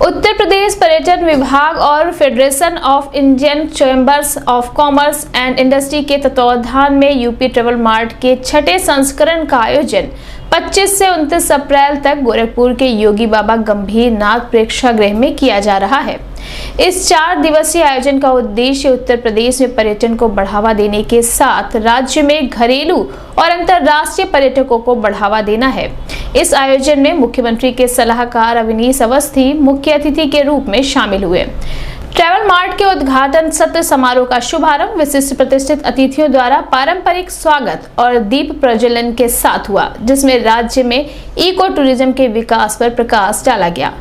उत्तर प्रदेश पर्यटन विभाग और federation of Indian chambers of commerce and industry के तत्वावधान में यूपी ट्रैवल मार्ट के छठे संस्करण का आयोजन 25 से 29 अप्रैल तक गोरखपुर के योगी बाबा गंभीर नाथ प्रेक्षागृह में किया जा रहा है। इस 4 दिवसीय आयोजन का उद्देश्य उत्तर प्रदेश में पर्यटन को बढ़ावा देने के साथ राज्य में घरेलू और अंतर्राष्ट्रीय पर्यटकों को बढ़ावा देना है। इस आयोजन में मुख्यमंत्री के सलाहकार अवनीश अवस्थी मुख्य अतिथि के रूप में शामिल हुए। ट्रैवल मार्ट के उद्घाटन सत्र समारोह का शुभारंभ विशिष्ट प्रतिष्ठित अतिथियों द्वारा पारंपरिक स्वागत और दीप प्रज्वलन के साथ हुआ, जिसमें राज्य में इको टूरिज्म के विकास पर प्रकाश डाला गया।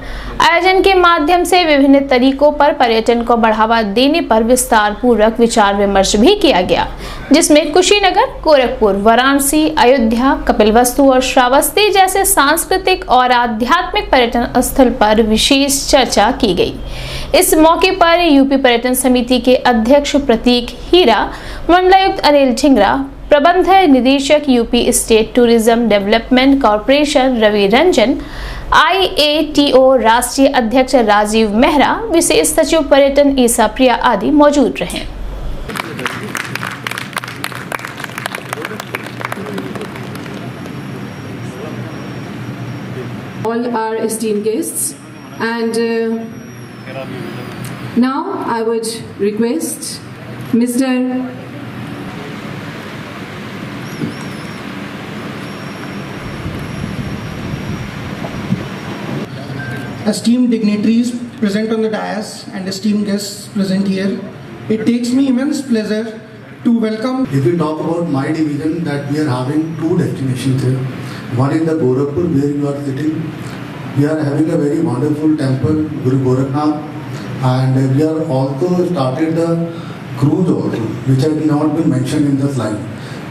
आयोजन के माध्यम से विभिन्न तरीकों पर पर्यटन को बढ़ावा देने पर विस्तार पूर्वक विचार विमर्श भी किया गया, जिसमें कुशीनगर, गोरखपुर, वाराणसी, अयोध्या, कपिलवस्तु और श्रावस्ती जैसे सांस्कृतिक और आध्यात्मिक पर्यटन स्थल पर विशेष चर्चा की गई। इस मौके पर यूपी पर्यटन समिति के अध्यक्ष प्रतीक हीरा, मंडलायुक्त अनिल ढिंगरा, प्रबंध निदेशक UP state tourism development corporation Ravi Ranjan, IATO राष्ट्रीय अध्यक्ष राजीव मेहरा, विशेष सचिव पर्यटन ईसा प्रिया आदि मौजूद रहे। All our esteemed guests, and now I would request Mr. Esteemed dignitaries present on the dais and esteemed guests present here, it takes me immense pleasure to welcome. If we talk about my division, that we are having 2 destinations here. One is the Gorakhpur where you are sitting. We are having a very wonderful temple, Guru Gorakhnath, and we are also started the cruise also, which has not been mentioned in the slide.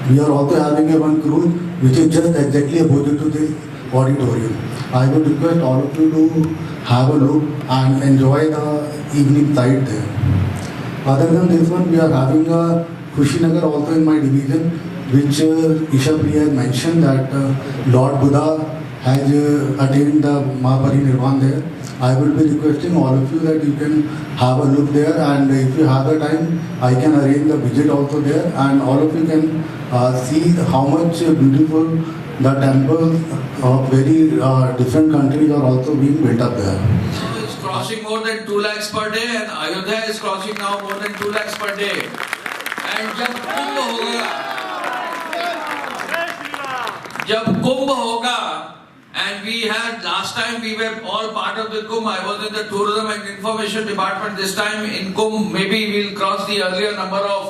We are also having a one cruise which is just exactly opposite to this auditorium. I would request all of you to have a look and enjoy the evening sight there. Other than this one, we are having a Kushinagar also in my division, which Isha Priya has mentioned that Lord Buddha has attained the Mahaparinirvan there. I will be requesting all of you that you can have a look there, and if you have the time, I can arrange the visit also there, and all of you can see how much beautiful the temples of very different countries are also being built up there. It's crossing more than 2 lakhs per day, and Ayodhya is crossing now more than 2 lakhs per day. And जब कुंभ होगा, and we had last time we were all part of the Kumbh. I was in the tourism and information department. This time in Kumbh, maybe we'll cross the earlier number of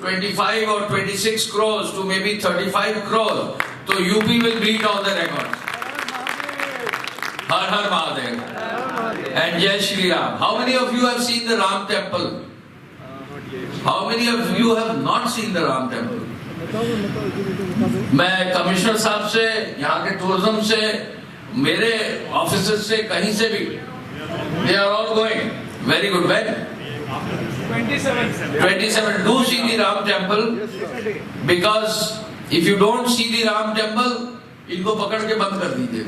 25 or 26 crores to maybe 35 crores. So UP will beat all the records. Har Har Mahadev and Jai Shri Ram. How many of you have seen the Ram temple? How many of you have not seen the Ram temple? मैं commissioner साहब से, यहाँ के tourism से, मेरे officers से, कहीं से भी, they are all going. Very good. When? 27. Do see the Ram temple, because if you don't see the Ram temple, इनको पकड़ के बंद कर दीजिए,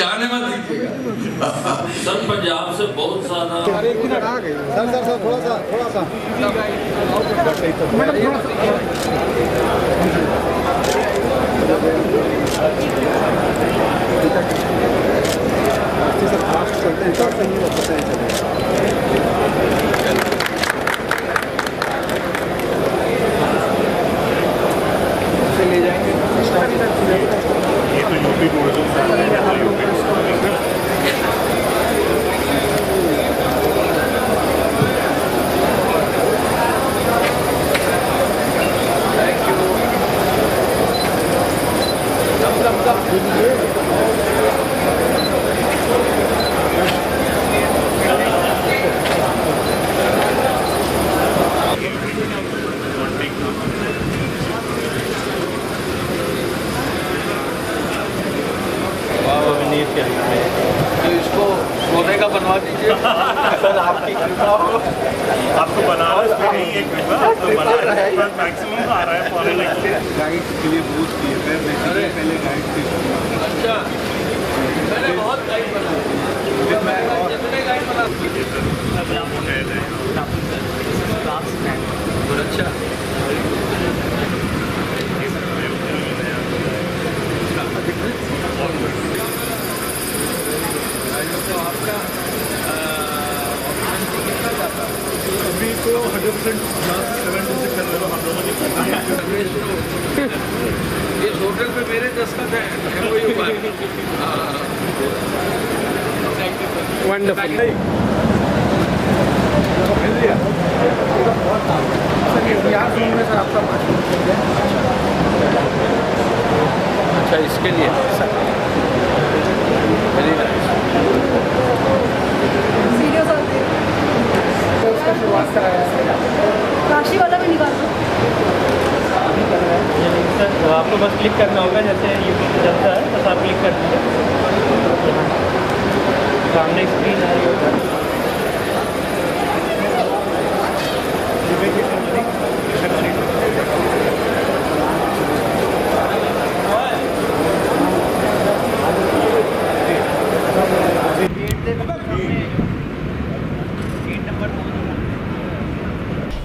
जाने मत दीजिएगा। सर पंजाब से बहुत सारा सर थोड़ा सा ले जाएंगे। ये तो यूपी टूरिज्म इसको सोने का बनवा दीजिए। सर आपकी कृपा हो, आपको बनारस में नहीं है कृपा, तो बनारस मैक्सिमम आ रहा है फॉरेन गाइड के लिए बूथ किए थे, पहले गाइड थे। अच्छा, मैंने बहुत गाइड बनाया। इस होटल पे मेरे दस्तखत हैं MOU पर। वंडरफुल। अच्छा, इसके लिए वेरी नाइस। उसका शुरुआत कराया काशी वाला भी निकाल दो। तो आपको बस क्लिक करना होगा, जैसे यूपी पे चलता है बस आप क्लिक कर दीजिए, सामने स्क्रीन आ रही होगा।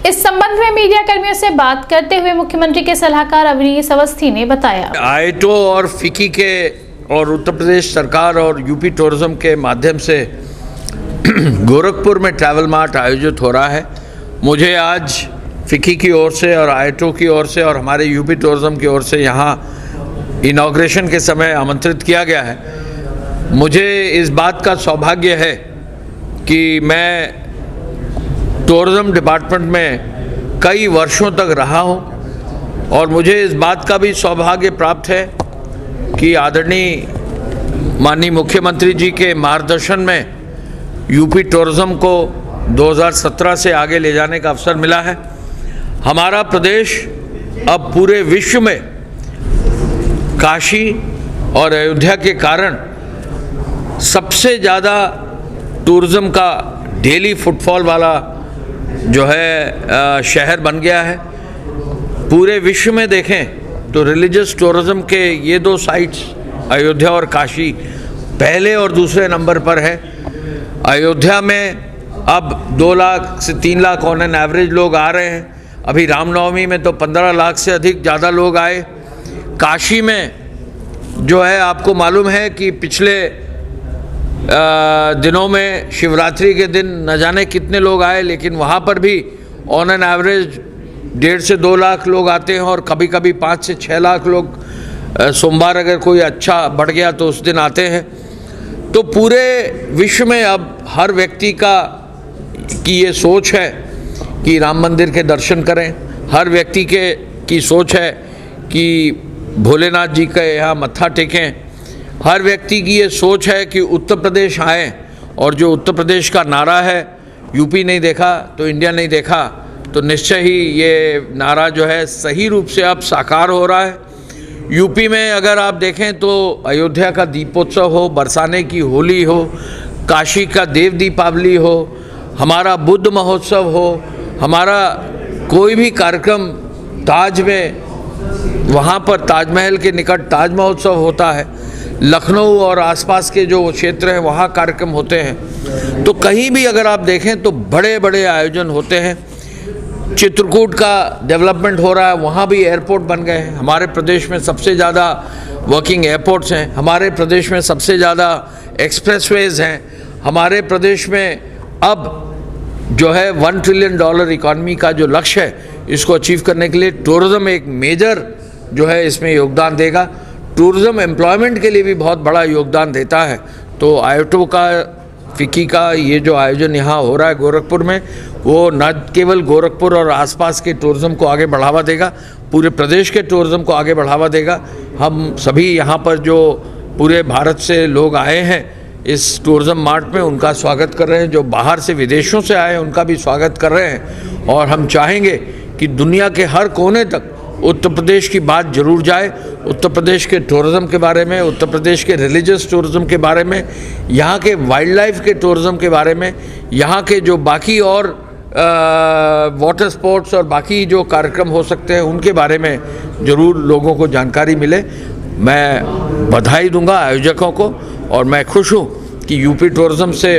इस संबंध में मीडिया कर्मियों से बात करते हुए मुख्यमंत्री के सलाहकार अवनीश अवस्थी ने बताया, आईटो और फिकी के और उत्तर प्रदेश सरकार और यूपी टूरिज्म के माध्यम से गोरखपुर में ट्रैवल मार्ट आयोजित हो रहा है। मुझे आज फिकी की ओर से और आईटो की ओर से और हमारे यूपी टूरिज्म की ओर से यहाँ इनॉग्रेशन के समय आमंत्रित किया गया है। मुझे इस बात का सौभाग्य है कि मैं टूरिज्म डिपार्टमेंट में कई वर्षों तक रहा हूँ और मुझे इस बात का भी सौभाग्य प्राप्त है कि आदरणीय माननीय मुख्यमंत्री जी के मार्गदर्शन में यूपी टूरिज्म को 2017 से आगे ले जाने का अवसर मिला है। हमारा प्रदेश अब पूरे विश्व में काशी और अयोध्या के कारण सबसे ज़्यादा टूरिज्म का डेली फुटफॉल वाला जो है शहर बन गया है। पूरे विश्व में देखें तो रिलीजियस टूरिज्म के ये दो साइट्स अयोध्या और काशी पहले और दूसरे नंबर पर है। अयोध्या में अब 2 लाख से 3 लाख ऑन एन एवरेज लोग आ रहे हैं। अभी रामनवमी में तो 15 लाख से अधिक ज़्यादा लोग आए। काशी में जो है आपको मालूम है कि पिछले दिनों में शिवरात्रि के दिन न जाने कितने लोग आए, लेकिन वहाँ पर भी ऑन एन एवरेज 1.5 से 2 लाख लोग आते हैं और कभी कभी 5 से 6 लाख लोग सोमवार अगर कोई अच्छा बढ़ गया तो उस दिन आते हैं। तो पूरे विश्व में अब हर व्यक्ति की ये सोच है कि राम मंदिर के दर्शन करें। हर व्यक्ति की सोच है कि भोलेनाथ जी के यहाँ मत्था टेकें। हर व्यक्ति की ये सोच है कि उत्तर प्रदेश आएँ और जो उत्तर प्रदेश का नारा है, यूपी नहीं देखा तो इंडिया नहीं देखा, तो निश्चय ही ये नारा जो है सही रूप से अब साकार हो रहा है। यूपी में अगर आप देखें तो अयोध्या का दीपोत्सव हो, बरसाने की होली हो, काशी का देव दीपावली हो, हमारा बुद्ध महोत्सव हो, हमारा कोई भी कार्यक्रम ताज में, वहाँ पर ताजमहल के निकट ताज महोत्सव होता है। लखनऊ और आसपास के जो क्षेत्र हैं वहाँ कार्यक्रम होते हैं। तो कहीं भी अगर आप देखें तो बड़े बड़े आयोजन होते हैं। चित्रकूट का डेवलपमेंट हो रहा है, वहाँ भी एयरपोर्ट बन गए हैं। हमारे प्रदेश में सबसे ज़्यादा वर्किंग एयरपोर्ट्स हैं। हमारे प्रदेश में सबसे ज़्यादा एक्सप्रेसवेज हैं। हमारे प्रदेश में अब जो है $1 ट्रिलियन इकॉनमी का जो लक्ष्य है, इसको अचीव करने के लिए टूरिज़्म एक मेजर जो है इसमें योगदान देगा। टूरिज़्म एम्प्लॉयमेंट के लिए भी बहुत बड़ा योगदान देता है। तो आईटो का, फिकी का ये जो आयोजन यहाँ हो रहा है गोरखपुर में, वो न केवल गोरखपुर और आसपास के टूरिज़्म को आगे बढ़ावा देगा, पूरे प्रदेश के टूरिज़्म को आगे बढ़ावा देगा। हम सभी यहाँ पर जो पूरे भारत से लोग आए हैं इस टूरिज़्म मार्ट में, उनका स्वागत कर रहे हैं। जो बाहर से विदेशों से आए हैं उनका भी स्वागत कर रहे हैं। और हम चाहेंगे कि दुनिया के हर कोने तक उत्तर प्रदेश की बात जरूर जाए। उत्तर प्रदेश के टूरिज़्म के बारे में, उत्तर प्रदेश के रिलीजियस टूरिज़्म के बारे में, यहाँ के वाइल्ड लाइफ के टूरिज़्म के बारे में, यहाँ के जो बाकी और वाटर स्पोर्ट्स और बाकी जो कार्यक्रम हो सकते हैं उनके बारे में ज़रूर लोगों को जानकारी मिले। मैं बधाई दूंगा आयोजकों को और मैं खुश हूँ कि यूपी टूरिज़्म से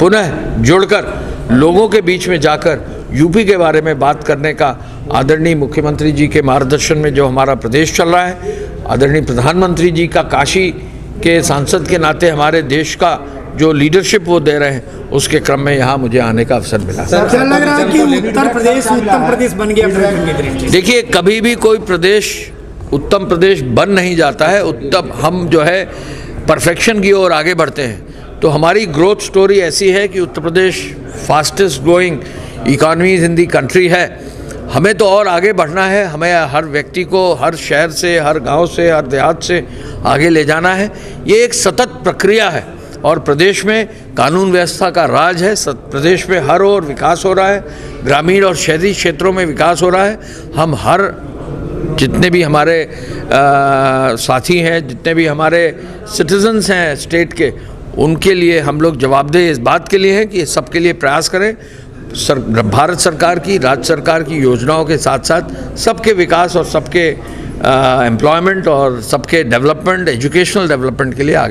पुनः जुड़कर लोगों के बीच में जाकर यूपी के बारे में बात करने का आदरणीय मुख्यमंत्री जी के मार्गदर्शन में जो हमारा प्रदेश चल रहा है, आदरणीय प्रधानमंत्री जी का काशी के सांसद के नाते हमारे देश का जो लीडरशिप वो दे रहे हैं उसके क्रम में यहाँ मुझे आने का अवसर मिला। क्या लग रहा है कि उत्तर प्रदेश उत्तम प्रदेश बन गया पर्यटन की दृष्टि से? देखिए, कभी भी कोई प्रदेश उत्तम प्रदेश बन नहीं जाता है। उत्तम हम जो है परफेक्शन की ओर आगे बढ़ते हैं। तो हमारी ग्रोथ स्टोरी ऐसी है कि Uttar Pradesh fastest growing economies in the country है। हमें तो और आगे बढ़ना है। हमें हर व्यक्ति को हर शहर से, हर गांव से, हर देहात से आगे ले जाना है। ये एक सतत प्रक्रिया है और प्रदेश में कानून व्यवस्था का राज है। प्रदेश में हर ओर विकास हो रहा है, ग्रामीण और शहरी क्षेत्रों में विकास हो रहा है। हम हर जितने भी हमारे साथी हैं, जितने भी हमारे सिटीजन्स हैं स्टेट के, उनके लिए हम लोग जवाबदेह इस बात के लिए हैं कि सबके लिए प्रयास करें। भारत सरकार की, राज्य सरकार की योजनाओं के साथ साथ सबके विकास और सबके एम्प्लॉयमेंट और सबके डेवलपमेंट, एजुकेशनल डेवलपमेंट के लिए आगे